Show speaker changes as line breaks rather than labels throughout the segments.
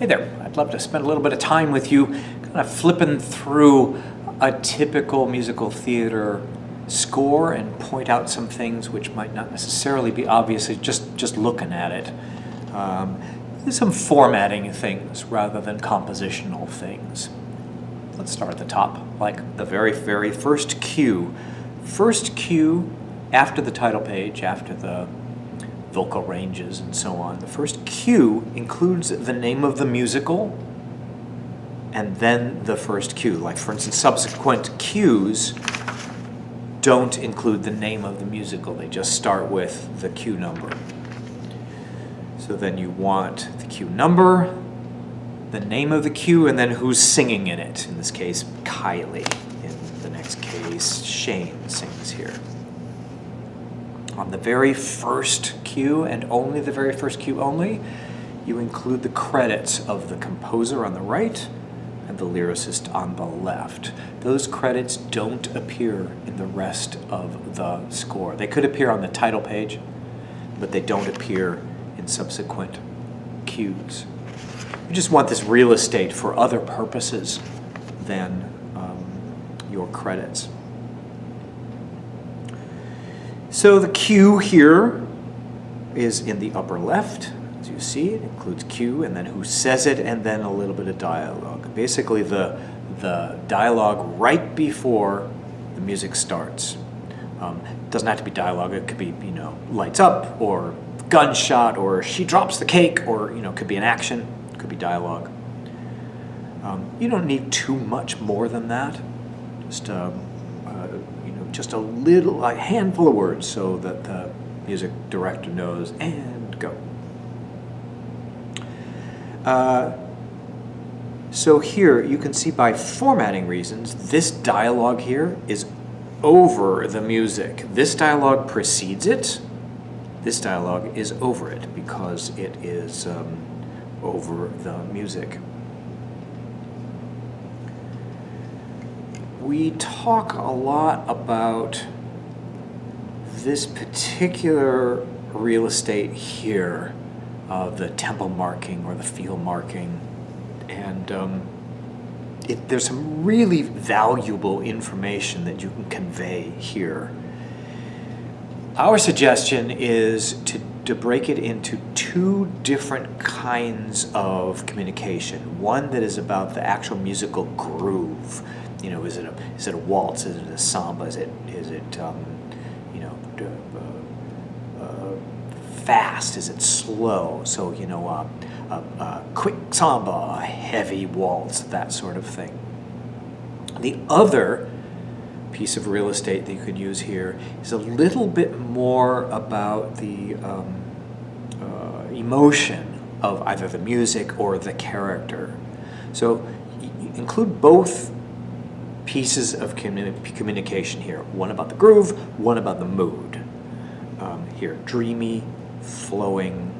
Hey there, I'd love to spend a little bit of time with you kind of flipping through a typical musical theater score and point out some things which might not necessarily be obvious just looking at it. There's some formatting things rather than compositional things. Let's start at the top, like the very first cue. First cue after the title page, after the vocal ranges and so on. The first cue includes the name of the musical and then the first cue. Like for instance, subsequent cues don't include the name of the musical. They just start with the cue number. So then you want the cue number, the name of the cue, and then who's singing in it. In this case, Kylie. In the next case, Shane sings here. On the very first cue, and only the very first cue only, you include the credits of the composer on the right and the lyricist on the left. Those credits don't appear in the rest of the score. They could appear on the title page, but they don't appear in subsequent cues. You just want this real estate for other purposes than your credits. So the cue here is in the upper left. As you see, it includes cue and then who says it and then a little bit of dialogue. Basically the dialogue right before the music starts. It doesn't have to be dialogue. It could be, lights up or gunshot or she drops the cake or, it could be an action. It could be dialogue. You don't need too much more than that. Just a handful of words so that the music director knows, and go. So here you can see by formatting reasons, this dialogue here is over the music. This dialogue precedes it. This dialogue is over it because it is over the music. We talk a lot about this particular real estate here, the tempo marking or the feel marking, and there's some really valuable information that you can convey here. Our suggestion is to break it into two different kinds of communication. One that is about the actual musical groove. Is it a waltz? Is it a samba? Is it fast? Is it slow? So a quick samba, a heavy waltz, that sort of thing. The other piece of real estate that you could use here is a little bit more about the emotion of either the music or the character. So you include both pieces of communication here. One about the groove, one about the mood. Here, dreamy, flowing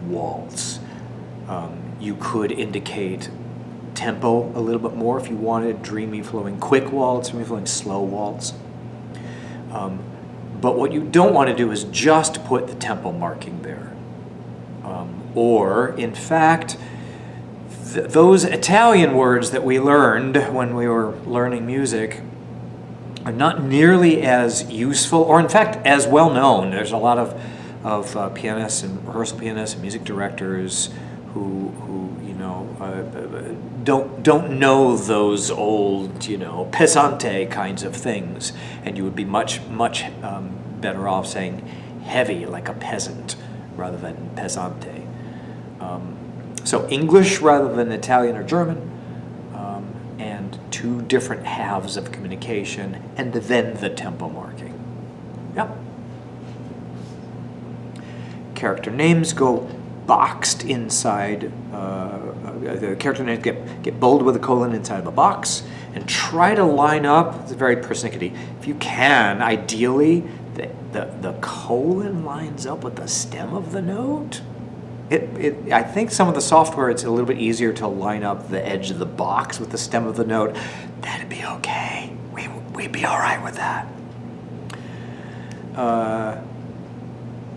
waltz. You could indicate tempo a little bit more if you wanted dreamy, flowing quick waltz, dreamy, flowing slow waltz. But what you don't want to do is just put the tempo marking there. Or, in fact, those Italian words that we learned when we were learning music are not nearly as useful, or in fact as well known. There's a lot of pianists and rehearsal pianists and music directors who don't know those old pesante kinds of things, and you would be much better off saying heavy like a peasant rather than pesante. So English rather than Italian or German, and two different halves of communication, and then the tempo marking. Yep. Character names go boxed inside. The character names get bold with a colon inside of a box, and try to line up. It's very persnickety. If you can, ideally, the colon lines up with the stem of the note. I think some of the software, it's a little bit easier to line up the edge of the box with the stem of the note. That'd be okay. We'd be all right with that.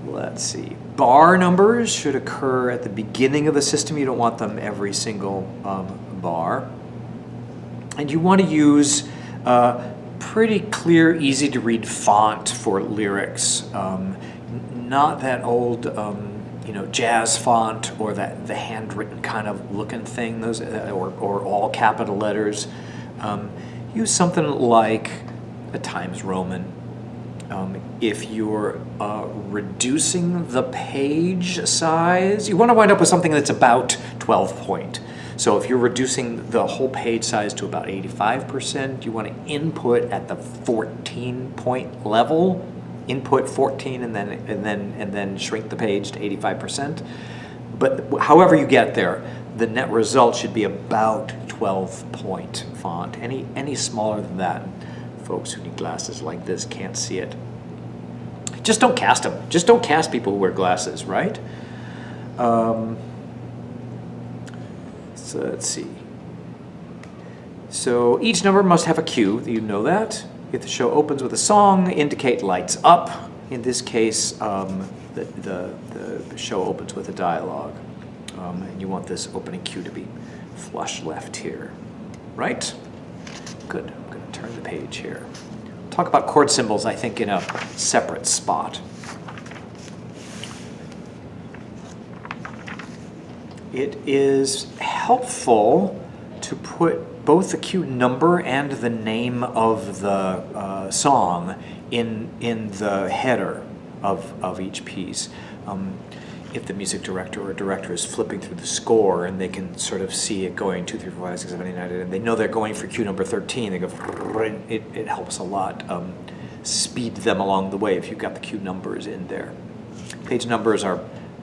Let's see. bar numbers should occur at the beginning of the system. You don't want them every single bar. And you want to use pretty clear, easy to read font for lyrics. Not that old jazz font or that the handwritten kind of looking thing, those or all capital letters. Use something like a Times Roman. If you're reducing the page size, you want to wind up with something that's about 12 point. So if you're reducing the whole page size to about 85%, you want to input at the 14 point level, input 14 and then shrink the page to 85%. But however you get there, the net result should be about 12 point font. Any smaller than that, folks who need glasses like this can't see it. Just don't cast them. Just don't cast people who wear glasses, right? So let's see. So each number must have a cue. You know that. If the show opens with a song, indicate lights up. In this case, the show opens with a dialogue. And you want this opening cue to be flush left here. Right? Good. I'm going to turn the page here. Talk about chord symbols, I think, in a separate spot. It is helpful to put both the cue number and the name of the song in the header of each piece. If the music director or director is flipping through the score and they can sort of see it going 2, 3, 4, 5, 6, 7, 8, 9, 10, and they know they're going for cue number 13, they go, it helps a lot speed them along the way if you've got the cue numbers in there. Page numbers are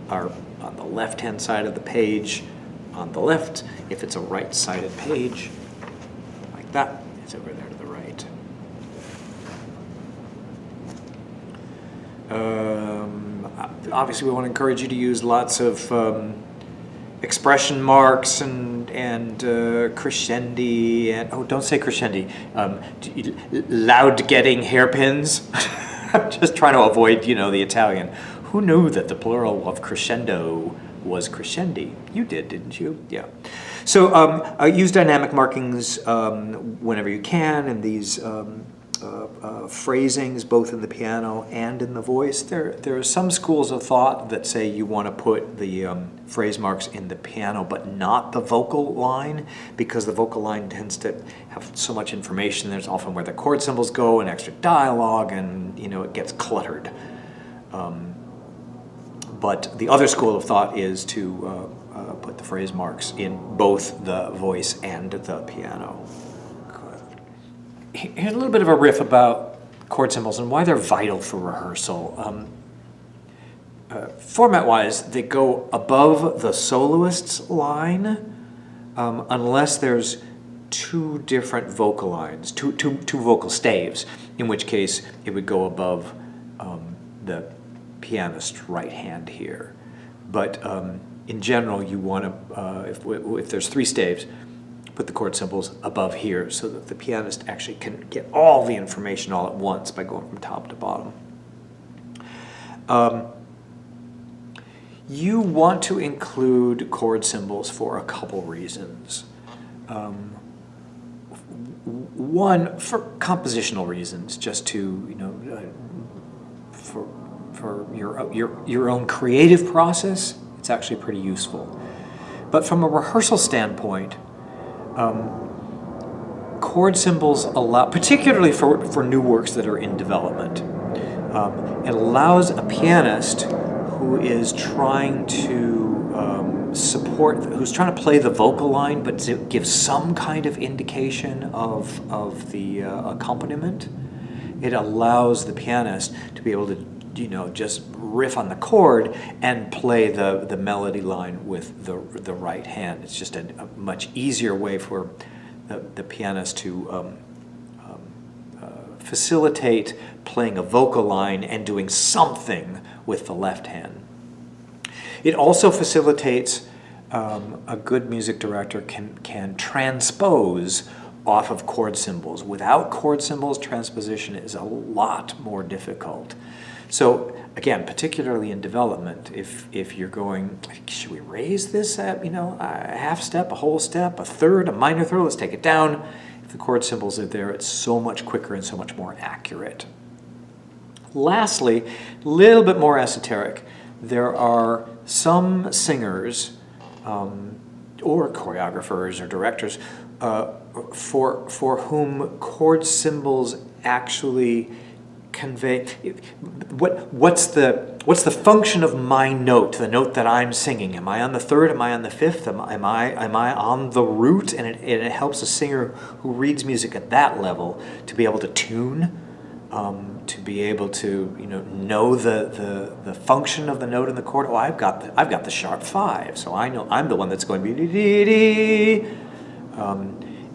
on the left-hand side of the page, on the left. If it's a right-sided page, like that, it's over there to the right. Obviously, we want to encourage you to use lots of expression marks and crescendi and don't say crescendi. Loud getting hairpins. I'm just trying to avoid the Italian. Who knew that the plural of crescendo was crescendi? You did, didn't you? Yeah. So use dynamic markings whenever you can, and these phrasings both in the piano and in the voice. There are some schools of thought that say you want to put the phrase marks in the piano but not the vocal line, because the vocal line tends to have so much information. There's often where the chord symbols go and extra dialogue, and it gets cluttered. But the other school of thought is to put the phrase marks in both the voice and the piano. Here's a little bit of a riff about chord symbols and why they're vital for rehearsal. Format-wise, they go above the soloist's line unless there's two different vocal lines, two vocal staves, in which case it would go above the pianist's right hand here. But in general, you want to, if there's 3 staves, put the chord symbols above here so that the pianist actually can get all the information all at once by going from top to bottom. You want to include chord symbols for a couple reasons. One, for compositional reasons, just to, for your own creative process, it's actually pretty useful. But from a rehearsal standpoint, chord symbols allow, particularly for new works that are in development, it allows a pianist who is trying to who's trying to play the vocal line, but to give some kind of indication of the accompaniment. It allows the pianist to be able to just riff on the chord and play the melody line with the right hand. It's just a much easier way for the pianist to facilitate playing a vocal line and doing something with the left hand. It also facilitates a good music director can transpose off of chord symbols. Without chord symbols, transposition is a lot more difficult. So again, particularly in development, if you're going, should we raise this at, a half step, a whole step, a third, a minor third, let's take it down. If the chord symbols are there, it's so much quicker and so much more accurate. Lastly, a little bit more esoteric, there are some singers or choreographers or directors for whom chord symbols actually convey what's the function of my note, the note that I'm singing. Am I on the third? Am I on the fifth? Am I on the root? And it helps a singer who reads music at that level to be able to tune, to be able to know the function of the note in the chord. Oh, I've got the sharp 5, so I know I'm the one that's going dee dee dee.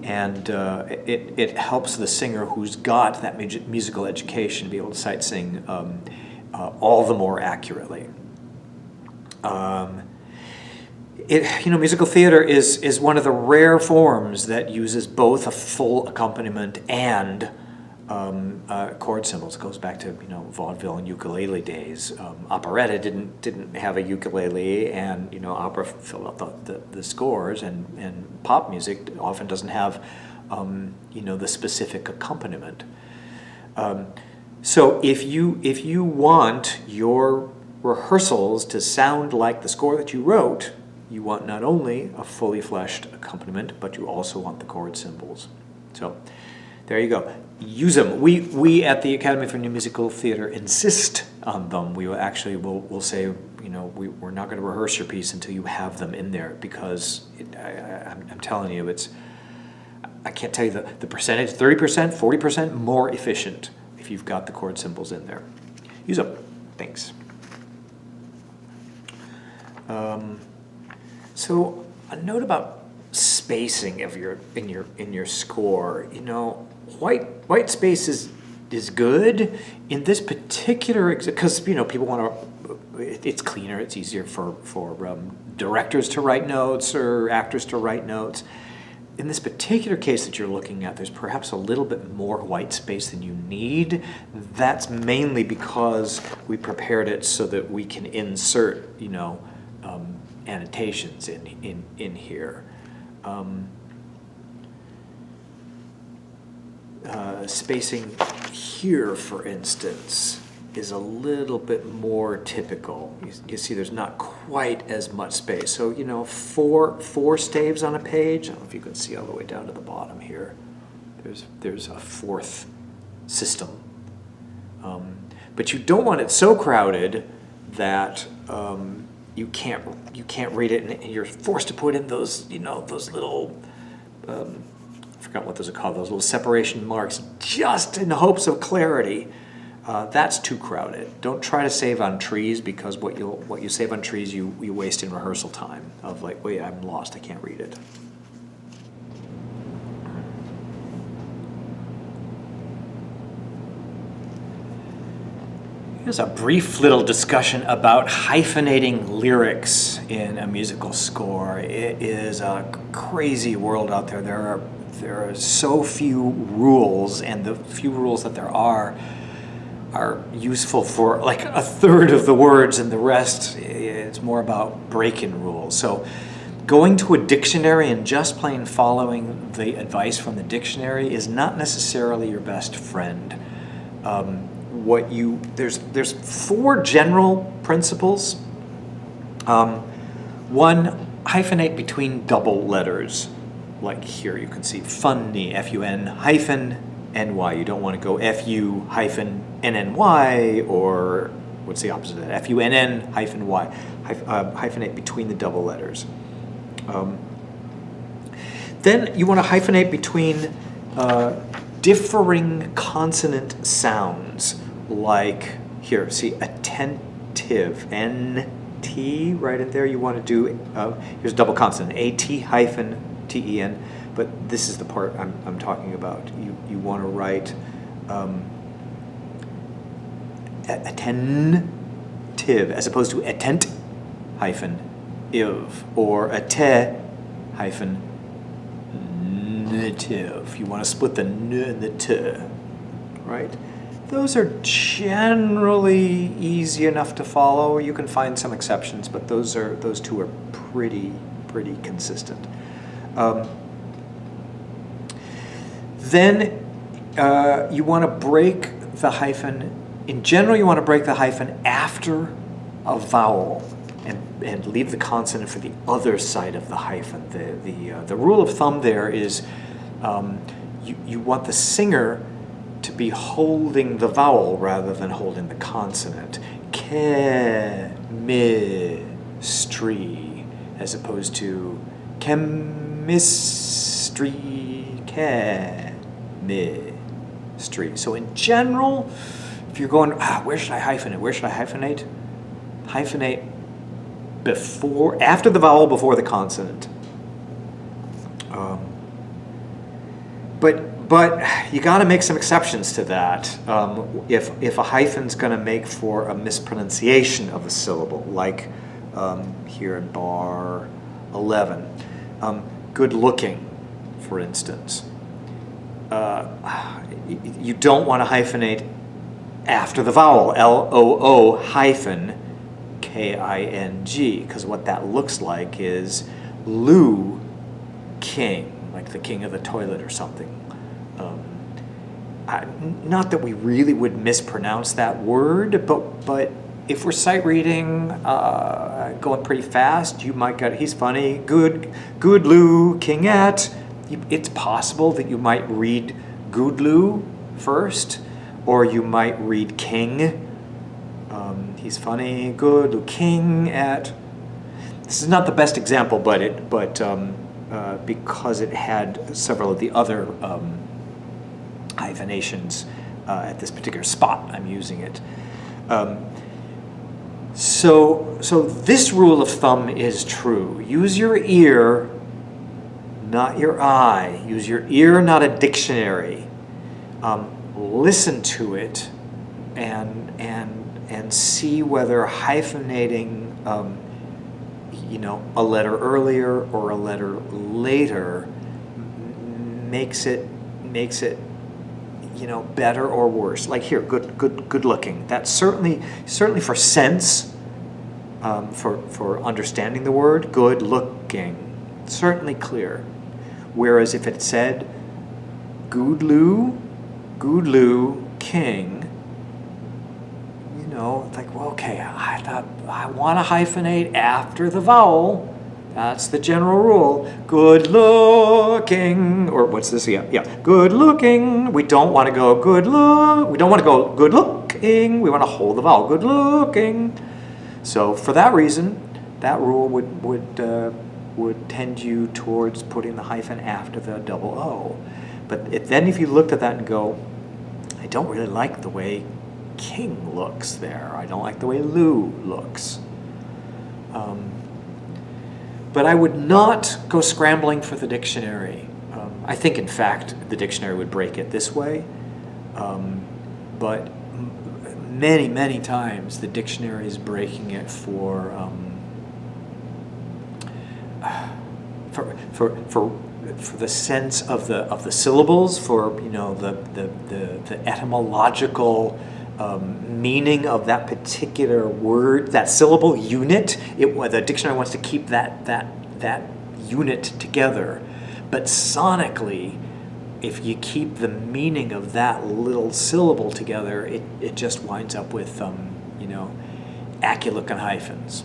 And it helps the singer who's got that musical education be able to sight sing all the more accurately. Musical theater is one of the rare forms that uses both a full accompaniment and chord symbols. It goes back to vaudeville and ukulele days. Operetta didn't have a ukulele, and opera filled out the scores, and pop music often doesn't have the specific accompaniment. So if you want your rehearsals to sound like the score that you wrote, you want not only a fully fleshed accompaniment, but you also want the chord symbols. So there you go. Use them. We at the Academy for New Musical Theater insist on them. We will say, we're not going to rehearse your piece until you have them in there, because I'm telling you, I can't tell you the percentage, 30%, 40% more efficient if you've got the chord symbols in there. Use them. Thanks. So a note about spacing of in your score. White space is good in this particular, because people want to. It's cleaner. It's easier for directors to write notes or actors to write notes. In this particular case that you're looking at, there's perhaps a little bit more white space than you need. That's mainly because we prepared it so that we can insert, annotations in here. Spacing here, for instance, is a little bit more typical. You see there's not quite as much space. So, four staves on a page. I don't know if you can see all the way down to the bottom here. There's a fourth system. But you don't want it so crowded that you can't read it, and you're forced to put in those those little I forgot what those are called, those little separation marks, just in the hopes of clarity. That's too crowded. Don't try to save on trees, because what you save on trees you waste in rehearsal time of like, wait, I'm lost, I can't read it. Here's a brief little discussion about hyphenating lyrics in a musical score. It is a crazy world out there. There are so few rules, and the few rules that there are useful for like a third of the words, and the rest, it's more about breaking rules. So going to a dictionary and just plain following the advice from the dictionary is not necessarily your best friend. There's 4 general principles. One, hyphenate between double letters. Like here you can see funny, F-U-N hyphen N-Y. You don't want to go F-U hyphen N-N-Y, or what's the opposite of that? F-U-N-N hyphen Y. Hyphenate between the double letters. Then you want to hyphenate between differing consonant sounds, like here, see, attentive, N-T, right in there. You want to do, here's double consonant, A-T hyphen T-E-N, but this is the part I'm talking about. You want to write attentive as opposed to attent hyphen iv, or ate hyphen native. You want to split the n and the t, right? Those are generally easy enough to follow. You can find some exceptions, but those two are pretty consistent. Then you want to break the hyphen. In general, you want to break the hyphen after a vowel and leave the consonant for the other side of the hyphen. The rule of thumb there is you want the singer to be holding the vowel rather than holding the consonant. Chemistry, as opposed to chemistry, chemistry. So in general, if you're going, where should I hyphenate? Where should I hyphenate? Hyphenate after the vowel, before the consonant. But you got to make some exceptions to that. If a hyphen's going to make for a mispronunciation of a syllable, like here in bar 11, good looking, for instance. You don't want to hyphenate after the vowel, L-O-O hyphen K-I-N-G, because what that looks like is Lou King, like the king of the toilet or something. Not that we really would mispronounce that word, but if we're sight reading, going pretty fast, you might get, he's funny, good Lou King at. It's possible that you might read Goodloo first, or you might read King. He's funny, good King at. This is not the best example, but because it had several of the other hyphenations at this particular spot, I'm using it. So this rule of thumb is true. Use your ear, not your eye. Use your ear, not a dictionary. Listen to it and see whether hyphenating a letter earlier or a letter later makes it better or worse. Like here, good looking. That's certainly for sense, for understanding the word, good looking. Certainly clear. Whereas if it said Goodloo King, like, well, okay, I thought I want to hyphenate after the vowel. That's the general rule. Good looking, or what's this? Yeah, good looking. We don't want to go good look. We don't want to go good looking. We want to hold the vowel. Good looking. So for that reason, that rule would tend you towards putting the hyphen after the double O. But then if you looked at that and go, I don't really like the way King looks there. I don't like the way Lou looks. But I would not go scrambling for the dictionary. I think, in fact, the dictionary would break it this way. But many times the dictionary is breaking it for the sense of the syllables, for the etymological meaning of that particular word, that syllable unit. The dictionary wants to keep that unit together, but sonically, if you keep the meaning of that little syllable together, it just winds up with acky-looking hyphens.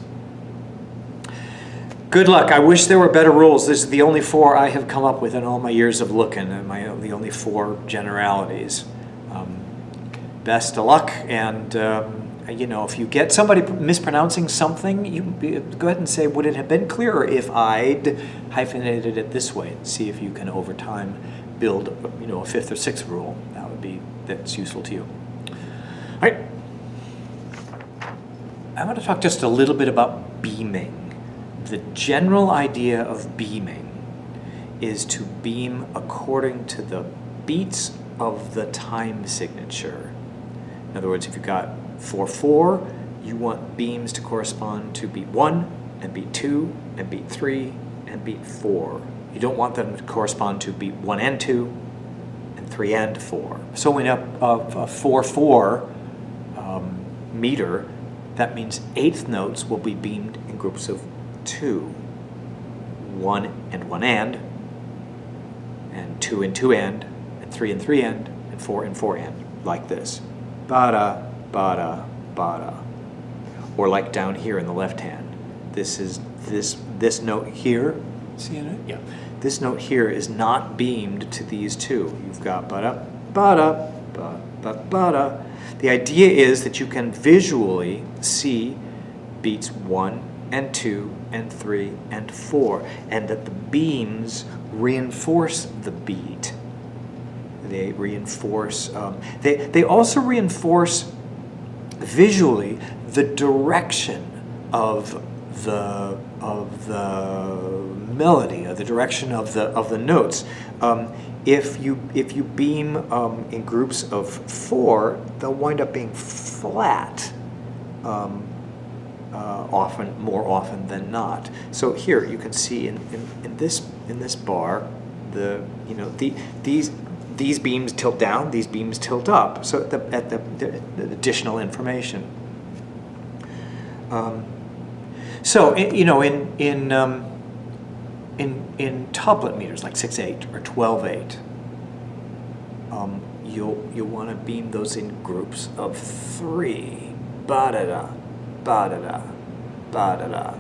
Good luck. I wish there were better rules. This is the only 4 I have come up with in all my years of looking, and the only 4 generalities. Best of luck, and if you get somebody mispronouncing something, you go ahead and say, would it have been clearer if I'd hyphenated it this way? And see if you can, over time, build a 5th or 6th rule. That's useful to you. All right. I want to talk just a little bit about beaming. The general idea of beaming is to beam according to the beats of the time signature. In other words, if you've got 4/4, you want beams to correspond to beat 1 and beat 2 and beat 3 and beat 4. You don't want them to correspond to beat 1 and 2 and 3 and 4. So in a 4/4 meter, that means eighth notes will be beamed in groups of 2. 1 and 1 and 2 and 2 and 3 and 3 and 4 and 4 and, like this. Bada, bada, bada. Or like down here in the left hand. This is this note here. Seeing it? Yeah. This note here is not beamed to these two. You've got bada, bada, bada, bada. The idea is that you can visually see beats 1 and 2 and 3 and 4, and that the beams reinforce the beat. They reinforce. They also reinforce visually the direction of the melody, or the direction of the notes. If you beam in groups of 4, they'll wind up being flat. More often than not. So here you can see in this bar, these beams tilt down, these beams tilt up. So at the additional information. So in tablet meters like 6/8 or 12/8, you'll want to beam those in groups of 3. Ba-da-da, ba-da-da, ba-da-da,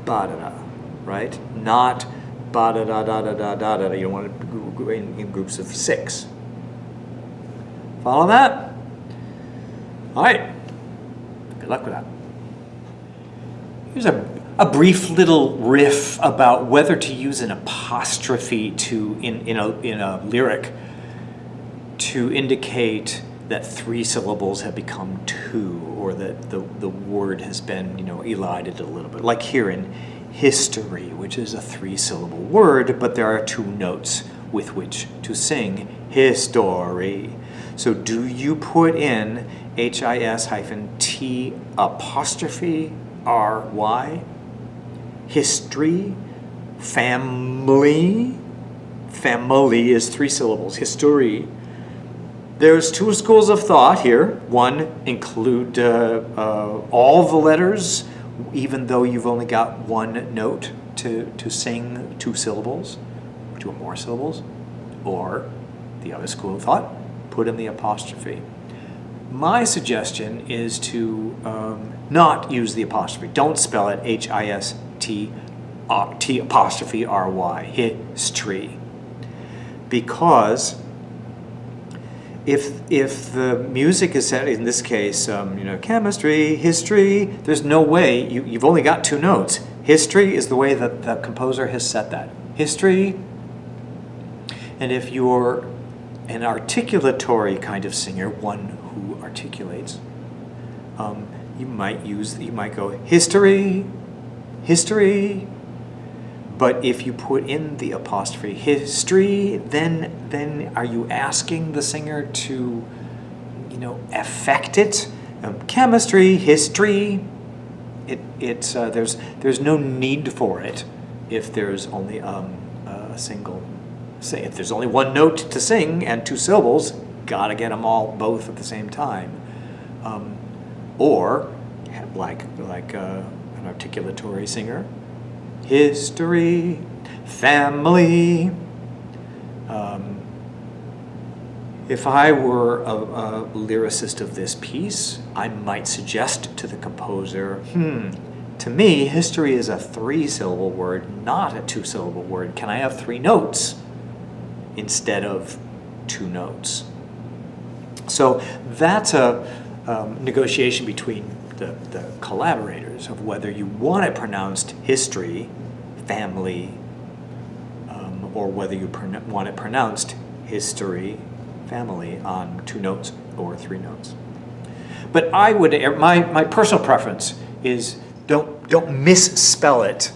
ba-da-da, right? Not ba-da-da-da-da-da-da-da. You don't want to go in groups of 6. Follow that? All right. Good luck with that. Here's a brief little riff about whether to use an apostrophe in a lyric to indicate that 3 syllables have become 2, or that the word has been elided a little bit. Like here in history, which is a 3-syllable word, but there are 2 notes with which to sing history. So do you put in HIS-T apostrophe RY? History? Family? Family is 3 syllables. History. There's 2 schools of thought here. One, include all the letters, even though you've only got 1 note to sing 2 syllables, 2 or more syllables. Or the other school of thought, put in the apostrophe. My suggestion is to not use the apostrophe. Don't spell it HIST apostrophe RY, history. Because if the music is set, in this case, chemistry, history, there's no way, you've only got 2 notes. History is the way that the composer has set that. History, and if you're an articulatory kind of singer, one who articulates, you might go history, history. But if you put in the apostrophe history, then are you asking the singer to, affect it? Chemistry, history. There's no need for it if there's only a single. Say if there's only 1 note to sing and 2 syllables, gotta get them both at the same time. Or like an articulatory singer. History, family. If I were a lyricist of this piece, I might suggest to the composer, to me, history is a 3-syllable word, not a 2-syllable word. Can I have 3 notes instead of 2 notes? So that's a negotiation between the collaborators of whether you want it pronounced history, family, or whether you want it pronounced history, family on 2 notes or 3 notes. But I would, my personal preference is don't misspell it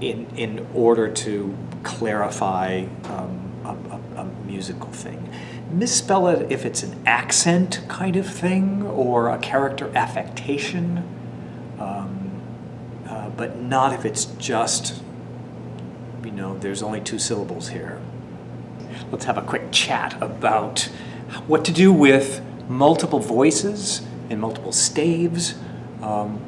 in order to clarify a musical thing. Misspell it if it's an accent kind of thing or a character affectation, but not if it's just, there's only 2 syllables here. let's have a quick chat about what to do with multiple voices and multiple staves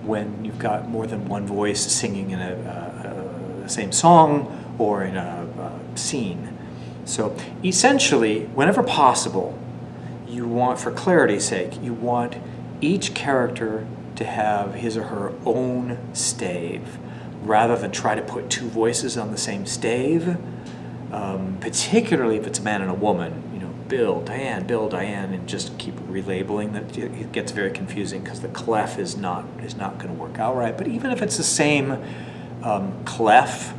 when you've got more than one voice singing in the same song or in a scene. So essentially, whenever possible, you want, for clarity's sake, you want each character to have his or her own stave, rather than try to put two voices on the same stave, particularly if it's a man and a woman. You know, Bill, Diane, and just keep relabeling that. It gets very confusing because the clef is not going to work out right. But even if it's the same clef,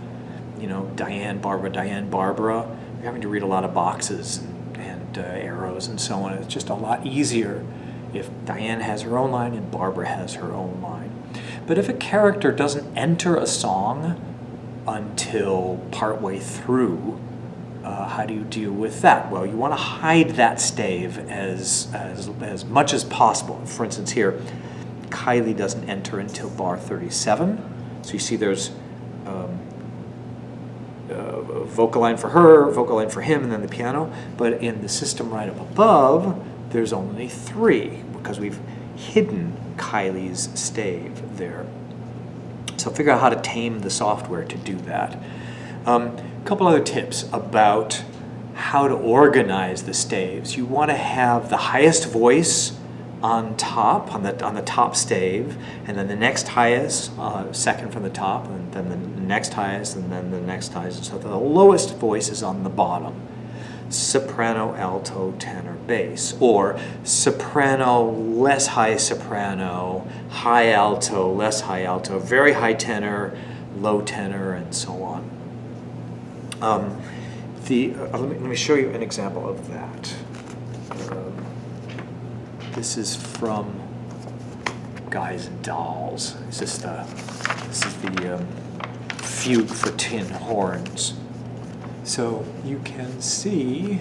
you know, Diane, Barbara, you're having to read a lot of boxes and arrows and so on. It's just a lot easier if Diane has her own line and Barbara has her own line. But if a character doesn't enter a song until partway through, how do you deal with that? Well, you want to hide that stave as much as possible. For instance, here, Kylie doesn't enter until bar 37. So you see there's a vocal line for her, vocal line for him, and then the piano. But in the system right up above, there's only 3 because we've hidden Kylie's stave there. So figure out how to tame the software to do that. A couple other tips about how to organize the staves. You want to have the highest voice on top, on the top stave, and then the next highest, second from the top, and then the next highest, and then the next highest. So the lowest voice is on the bottom. Soprano, alto, tenor, bass, or soprano, less high soprano, high alto, less high alto, very high tenor, low tenor, and so on. Let me show you an example of that. This is from Guys and Dolls. This is the Fugue for Tin Horns. So you can see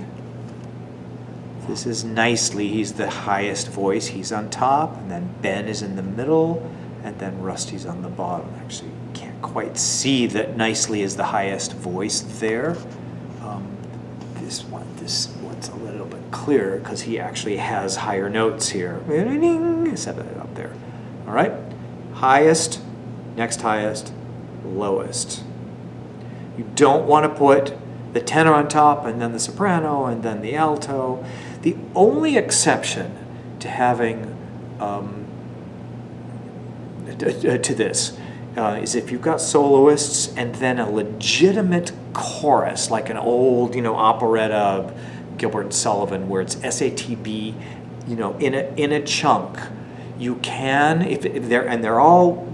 this is Nicely. He's the highest voice. He's on top, and then Ben is in the middle, and then Rusty's on the bottom. Actually, you can't quite see that Nicely is the highest voice there. This one's a little bit clearer because he actually has higher notes here. Set it up there. All right, highest, next highest, lowest. You don't want to put the tenor on top and then the soprano and then the alto. The only exception to having to this is if you've got soloists and then a legitimate chorus, like an old, operetta, Gilbert and Sullivan, where it's SATB, in a chunk. You can, if they're all,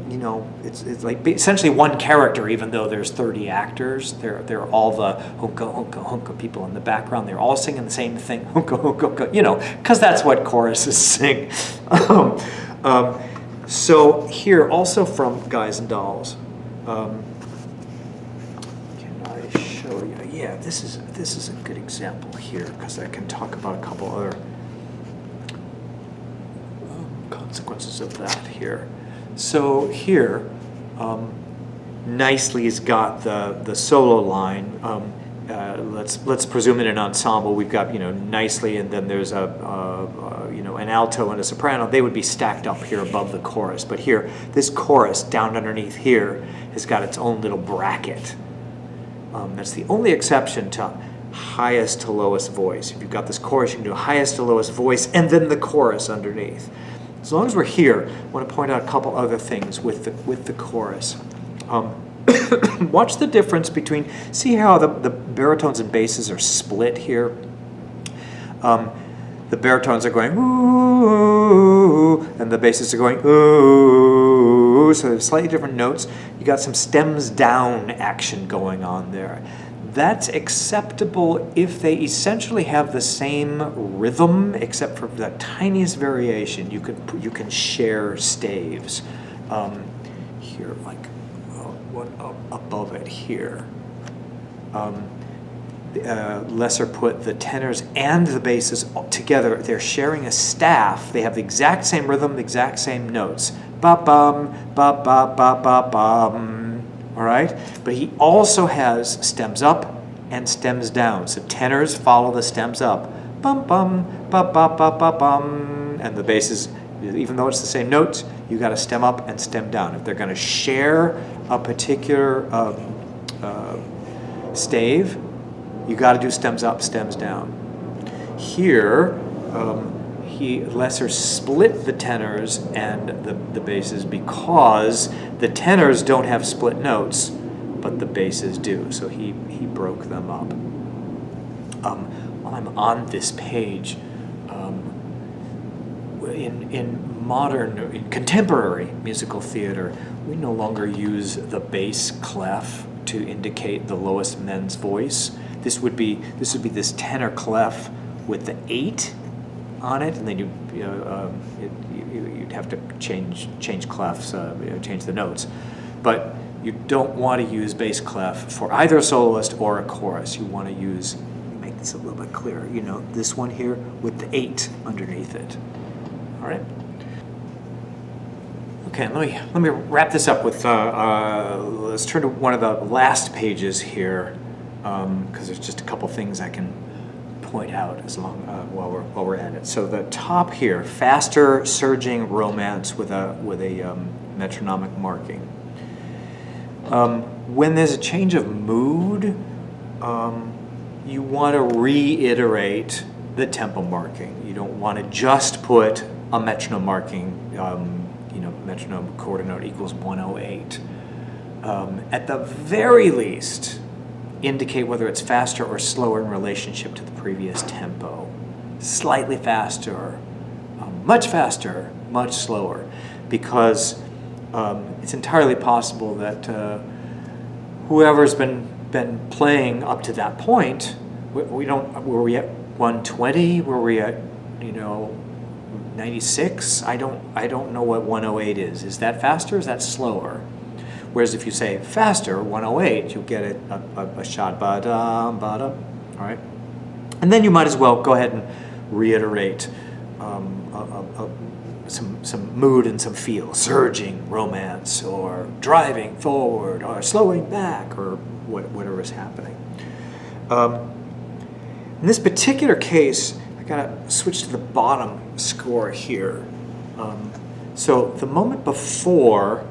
it's like essentially one character, even though there's 30 actors. They're all the hunka, hunka, hunka people in the background. They're all singing the same thing, hunka, hunka, hunka, because that's what choruses sing. So here, also from Guys and Dolls, can I show you? Yeah, this is a good example here because I can talk about a couple other consequences of that here. So here, Nicely's got the solo line. Let's presume in an ensemble we've got Nicely, and then there's an alto and a soprano. They would be stacked up here above the chorus. But here, this chorus down underneath here has got its own little bracket. That's the only exception to highest to lowest voice. If you've got this chorus, you can do highest to lowest voice and then the chorus underneath. As long as we're here, I want to point out a couple other things with the chorus. Watch the difference between, see how the baritones and basses are split here? The baritones are going ooh, and the basses are going ooh, so they have slightly different notes. You got some stems down action going on there. That's acceptable if they essentially have the same rhythm, except for the tiniest variation. You can share staves. Here, like one up above it here. Lesser put the tenors and the basses together. They're sharing a staff. They have the exact same rhythm, the exact same notes. Ba-bum, ba-ba-ba-ba-bum. All right? But he also has stems up and stems down. So tenors follow the stems up. Bum bum ba ba ba ba bum. And the basses, even though it's the same notes, you got to stem up and stem down. If they're going to share a particular stave, you got to do stems up, stems down. Here, Lesser split the tenors and the basses because the tenors don't have split notes, but the basses do. So he broke them up. While I'm on this page, in contemporary musical theater, we no longer use the bass clef to indicate the lowest men's voice. This would be this tenor clef with the 8 on it, and then you'd have to change clefs, change the notes. But you don't want to use bass clef for either a soloist or a chorus. You want to use, make this a little bit clearer, this one here with the 8 underneath it. All right. Okay, let me wrap this up with, let's turn to one of the last pages here, because there's just a couple things I can point out while we're at it. So the top here, faster surging romance with a metronomic marking. When there's a change of mood, you want to reiterate the tempo marking. You don't want to just put a metronome marking, metronome quarter note equals 108. At the very least, indicate whether it's faster or slower in relationship to the previous tempo. Slightly faster, much faster, much slower, because it's entirely possible that whoever's been playing up to that point, were we at 120? Were we at 96? I don't know what 108 is. Is that faster? Is that slower? Whereas if you say faster, 108, you'll get a shot ba-dum, ba-dum, all right? And then you might as well go ahead and reiterate some mood and some feel, surging romance, or driving forward, or slowing back, or whatever is happening. In this particular case, I gotta switch to the bottom score here. So the moment before,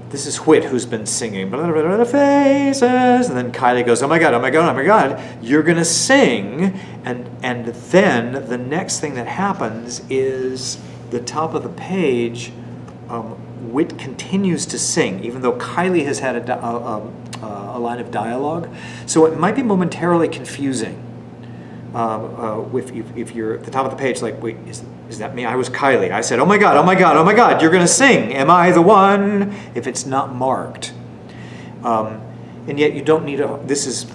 this is Whit who's been singing, faces, and then Kylie goes, oh my God, oh my God, oh my God, you're gonna sing, and then the next thing that happens is the top of the page, Whit continues to sing, even though Kylie has had a line of dialogue, so it might be momentarily confusing. If you're at the top of the page, like, wait, is that me? I was Kylie. I said, oh my God, oh my God, oh my God, you're gonna sing. Am I the one? If it's not marked. And yet you don't need this is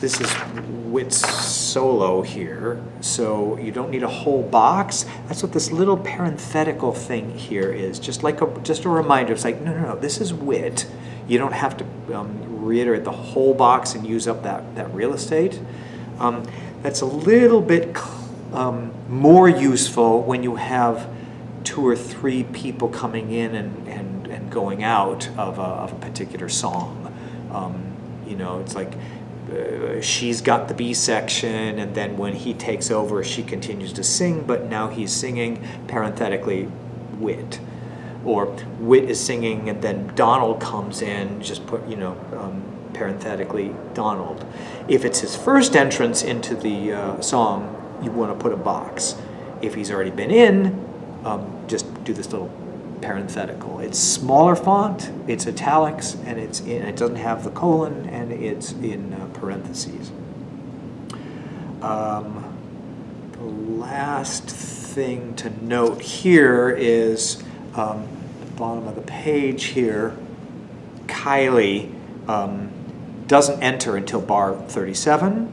Whit's solo here, so you don't need a whole box. That's what this little parenthetical thing here is. Just a reminder. It's like, no, this is Whit. You don't have to reiterate the whole box and use up that real estate. That's a little bit more useful when you have 2 or 3 people coming in and going out of a particular song. It's like she's got the B section, and then when he takes over, she continues to sing, but now he's singing parenthetically Whit. Or Whit is singing, and then Donald comes in, just put, parenthetically Donald. If it's his first entrance into the song, you want to put a box. If he's already been in, just do this little parenthetical. It's smaller font, it's italics, and it doesn't have the colon, and it's in parentheses. The last thing to note here is the bottom of the page here, Kylie doesn't enter until bar 37,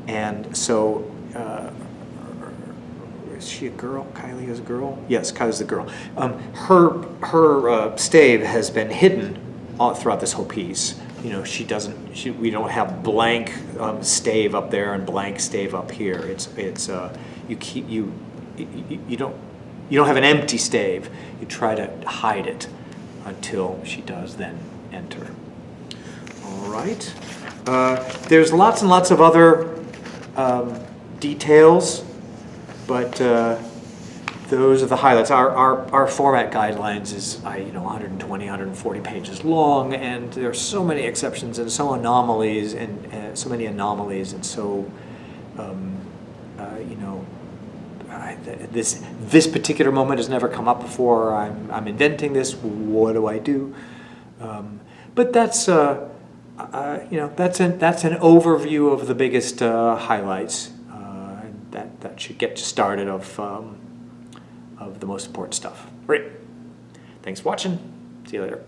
and so is she a girl? Kylie is a girl? Yes, Kylie's the girl. Her stave has been hidden all throughout this whole piece. We don't have blank stave up there and blank stave up here. You don't have an empty stave. You try to hide it until she does then enter. All right. There's lots and lots of other details, but those are the highlights. Our format guidelines is 120, 140 pages long, and there are so many exceptions and so anomalies and so many anomalies, and so this particular moment has never come up before. I'm inventing this. What do I do? But that's that's an overview of the biggest highlights. That should get you started of the most important stuff. Great. Thanks for watching. See you later.